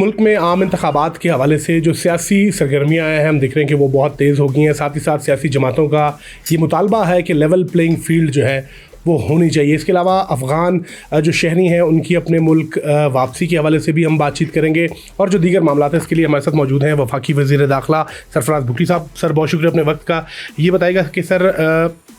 मुल्क में आम इंतखाबात के हवाले से जो सियासी सरगर्मियाँ हैं हम देख रहे हैं कि वो बहुत तेज़ हो गई हैं। साथ ही साथ सियासी जमातों का ये मुतालबा है कि लेवल प्लेइंग फील्ड जो है वो होनी चाहिए। इसके अलावा अफ़गान जो शहरी हैं उनकी अपने मुल्क वापसी के हवाले से भी हम बातचीत करेंगे और जो दीगर मामला है इसके लिए हमारे साथ मौजूद हैं वफाकी वज़ीर दाखिला सरफराज भुट्टी साहब। सर बहुत शुक्रिया अपने वक्त का। ये बताइएगा कि सर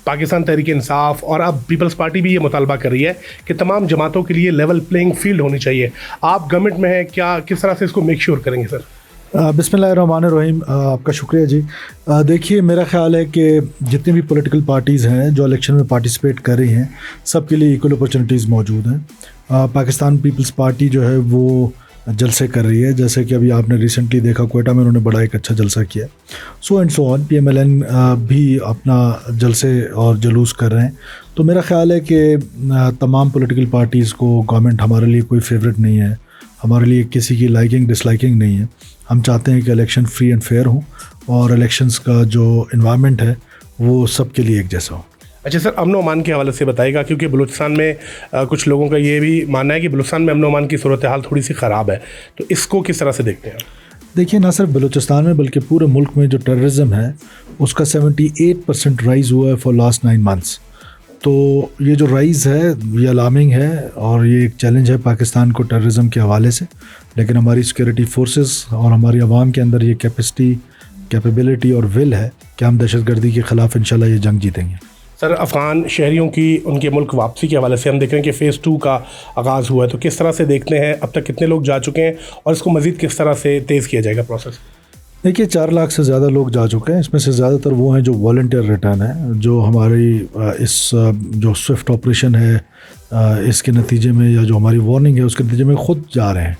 पाकिस्तान तहरीक इंसाफ और अब पीपल्स पार्टी भी ये मुतालबा कर रही है कि तमाम जमातों के लिए लेवल प्लेइंग फील्ड होनी चाहिए। आप गवर्नमेंट में हैं, क्या किस तरह से इसको मेक श्योर करेंगे सर? बिस्मिल्लाहिर्रहमानिर्रहीम। आपका शुक्रिया जी। देखिए, मेरा ख़्याल है कि जितनी भी पॉलिटिकल पार्टीज़ हैं जो इलेक्शन में पार्टिसिपेट कर रही हैं सब के लिए इक्वल अपॉर्चुनिटीज़ मौजूद हैं। पाकिस्तान पीपल्स पार्टी जो है वो जलसे कर रही है, जैसे कि अभी आपने रिसेंटली देखा कोयटा में उन्होंने बड़ा एक अच्छा जलसा किया। सो एंड सो ऑन। PMLN भी अपना जलसे और जुलूस कर रहे हैं। तो मेरा ख़्याल है कि तमाम पॉलिटिकल पार्टीज़ को गवर्नमेंट हमारे लिए कोई फेवरेट नहीं है, हमारे लिए किसी की लाइकिंग डिसलाइकिंग नहीं है। हम चाहते हैं कि इलेक्शन फ्री एंड फेयर हो और इलेक्शंस का जो इन्वायरमेंट है वो सबके लिए एक जैसा हो। अच्छा सर, अमन अमान के हवाले से बताइएगा, क्योंकि बलूचिस्तान में कुछ लोगों का ये भी मानना है कि बलूचिस्तान में अमन अमान की सूरत हाल थोड़ी सी ख़राब है, तो इसको किस तरह से देखते हैं? देखिए, ना सिर्फ बलूचिस्तान में बल्कि पूरे मुल्क में जो टेररिज्म है उसका 78% राइज़ हुआ है फॉर लास्ट 9 मंथ्स। तो ये जो राइज़ है ये अलार्मिंग है और ये एक चैलेंज है पाकिस्तान को टेररिज्म के हवाले से। लेकिन हमारी सिक्योरिटी फोर्सेस और हमारी आवाम के अंदर ये कैपेबिलिटी और विल है कि हम दहशतगर्दी के ख़िलाफ़ इंशाल्लाह ये जंग जीतेंगे। सर, अफ़गान शहरियों की उनके मुल्क वापसी के हवाले से हम देख रहे हैं कि फ़ेज़ 2 का आगाज़ हुआ है, तो किस तरह से देखते हैं, अब तक कितने लोग जा चुके हैं और इसको मज़ीद किस तरह से तेज़ किया जाएगा प्रोसेस? देखिए, 4 लाख से ज़्यादा लोग जा चुके हैं। इसमें से ज़्यादातर वो हैं जो वॉलंटियर रिटर्न है, जो हमारी इस जो स्विफ्ट ऑपरेशन है इसके नतीजे में या जो हमारी वार्निंग है उसके नतीजे में ख़ुद जा रहे हैं।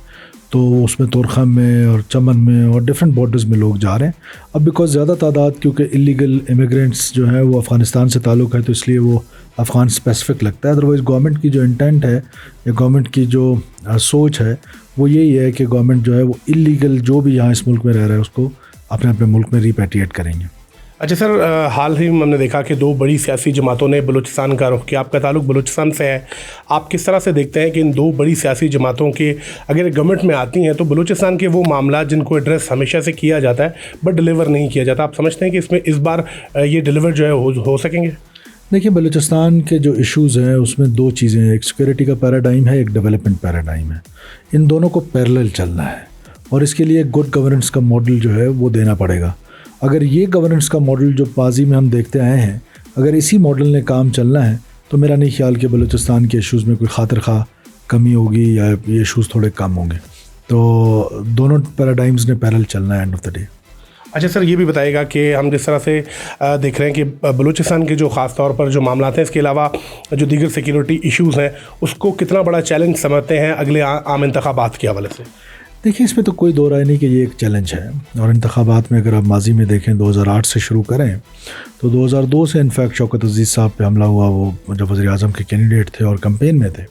तो उसमें तोरखम में और चमन में और डिफरेंट बॉर्डर्स में लोग जा रहे हैं। अब बिकॉज़ ज़्यादा तादाद क्योंकि इलीगल इमिग्रेंट्स जो हैं वो अफ़गानिस्तान से ताल्लुक़ है तो इसलिए वो अफ़गान स्पेसिफ़िक लगता है। अदरवाइज़ गवर्नमेंट की जो इंटेंट है या गवर्नमेंट की जो सोच है वो यही है कि गवर्नमेंट जो है वो इलीगल जो भी यहाँ इस मुल्क में रह रहा है उसको अपने अपने मुल्क में रिपैट्रिएट करेंगे। अच्छा सर, हाल ही में हमने देखा कि 2 बड़ी सियासी जमातों ने बलूचिस्तान का रुख किया। आपका ताल्लुक बलूचिस्तान से है, आप किस तरह से देखते हैं कि इन 2 बड़ी सियासी जमातों के अगर गवर्नमेंट में आती हैं तो बलूचिस्तान के वो मामला जिनको एड्रेस हमेशा से किया जाता है बट डिलीवर नहीं किया जाता, आप समझते हैं कि इसमें इस बार ये डिलीवर जो है हो सकेंगे? देखिए, बलूचिस्तान के जो इश्यूज़ हैं उसमें 2 चीज़ें हैं, एक सिक्योरिटी का पैराडाइम है, एक डेवलपमेंट पैराडाइम है। इन दोनों को पैरेलल चलना है और इसके लिए गुड गवर्नेंस का मॉडल जो है वो देना पड़ेगा। अगर ये गवर्नेंस का मॉडल जो माज़ी में हम देखते आए हैं, अगर इसी मॉडल ने काम चलना है तो मेरा नहीं ख्याल कि बलूचिस्तान के इश्यूज़ में कोई खातिर खा कमी होगी या ये इश्यूज़ थोड़े कम होंगे। तो दोनों पैराडाइम्स ने पैरेलल चलना है एंड ऑफ द डे। अच्छा सर, ये भी बताइएगा कि हम जिस तरह से देख रहे हैं कि बलूचिस्तान के जो ख़ास तौर पर जो मामला हैं इसके अलावा जो दीगर सिक्योरिटी इश्यूज़ हैं उसको कितना बड़ा चैलेंज समझते हैं अगले आम इंतखाबात के हवाले से? देखिए, इसमें तो कोई दो राय नहीं कि ये एक चैलेंज है और इंतखाबात में अगर आप माजी में देखें 2008 से शुरू करें तो 2002 से इनफैक्ट शौकत अजीज़ साहब पे हमला हुआ, वो जब वज़ीर आज़म के कैंडिडेट थे और कैंपेन में थे।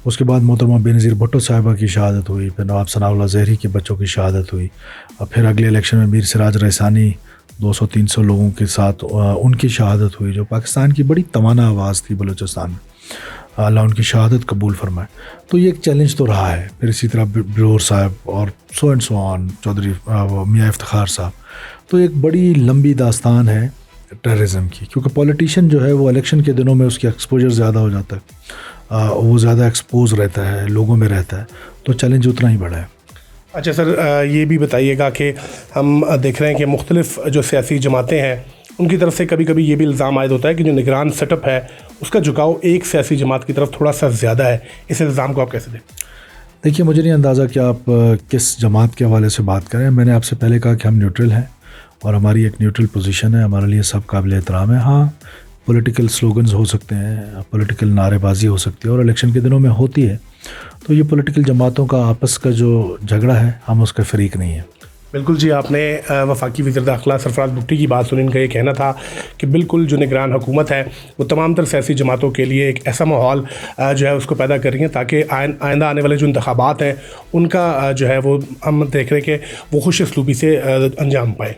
उसके बाद मोहतरमा बेनज़ीर भुट्टो साहिबा की शहादत हुई, फिर नवाब सनाउल्लाह ज़हरी के बच्चों की शहादत हुई, और फिर अगले इलेक्शन में मीर सिराज रहसानी 200-300 लोगों के साथ उनकी शहादत हुई, जो पाकिस्तान की बड़ी तवाना आवाज़ थी बलूचिस्तान में। अल्लाह उनकी शहादत कबूल फरमाए। तो ये एक चैलेंज तो रहा है। फिर इसी तरह बिलोर साहब और so and so on, Chaudhry मियाँ इफ्तिखार साहब। तो एक बड़ी लंबी दास्तान है टेररिज्म की, क्योंकि पॉलिटिशियन जो है वो इलेक्शन के दिनों में उसकी एक्सपोजर ज़्यादा हो जाता है, वो ज़्यादा एक्सपोज रहता है, लोगों में रहता है, तो चैलेंज उतना ही बड़ा है। अच्छा सर, ये भी बताइएगा कि हम देख रहे हैं कि मुख्तलिफ जो सियासी जमातें हैं उनकी तरफ से कभी कभी ये भी इल्ज़ाम आयद होता है कि जो निगरान सेटअप है उसका झुकाव एक सियासी जमात की तरफ थोड़ा सा ज़्यादा है। इस इल्ज़ाम को आप कैसे देखते हैं? देखिए, मुझे नहीं अंदाज़ा कि आप किस जमात के हवाले से बात करें। मैंने आपसे पहले कहा कि हम न्यूट्रल हैं और हमारी एक न्यूट्रल पोजीशन है, हमारे लिए सब काबिल एहतराम है। हाँ, पॉलिटिकल स्लोगन्स हो सकते हैं, पॉलिटिकल नारेबाजी हो सकती है और इलेक्शन के दिनों में होती है, तो ये पॉलिटिकल जमातों का आपस का जो झगड़ा है हम उसका फरीक नहीं है। बिल्कुल जी, आपने वफाकी वज़ीर दाखिला सरफराज भुट्टी की बात सुनी। इनका ये कहना था कि बिल्कुल जो निगरान हुकूमत है वो तमाम तर सियासी जमातों के लिए एक ऐसा माहौल जो है उसको पैदा कर रही है ताकि आइंदा आने वाले जो इंतखाबात हैं उनका जो है वो हम देख रहे हैं कि वो खुश असलूबी से अंजाम पाए।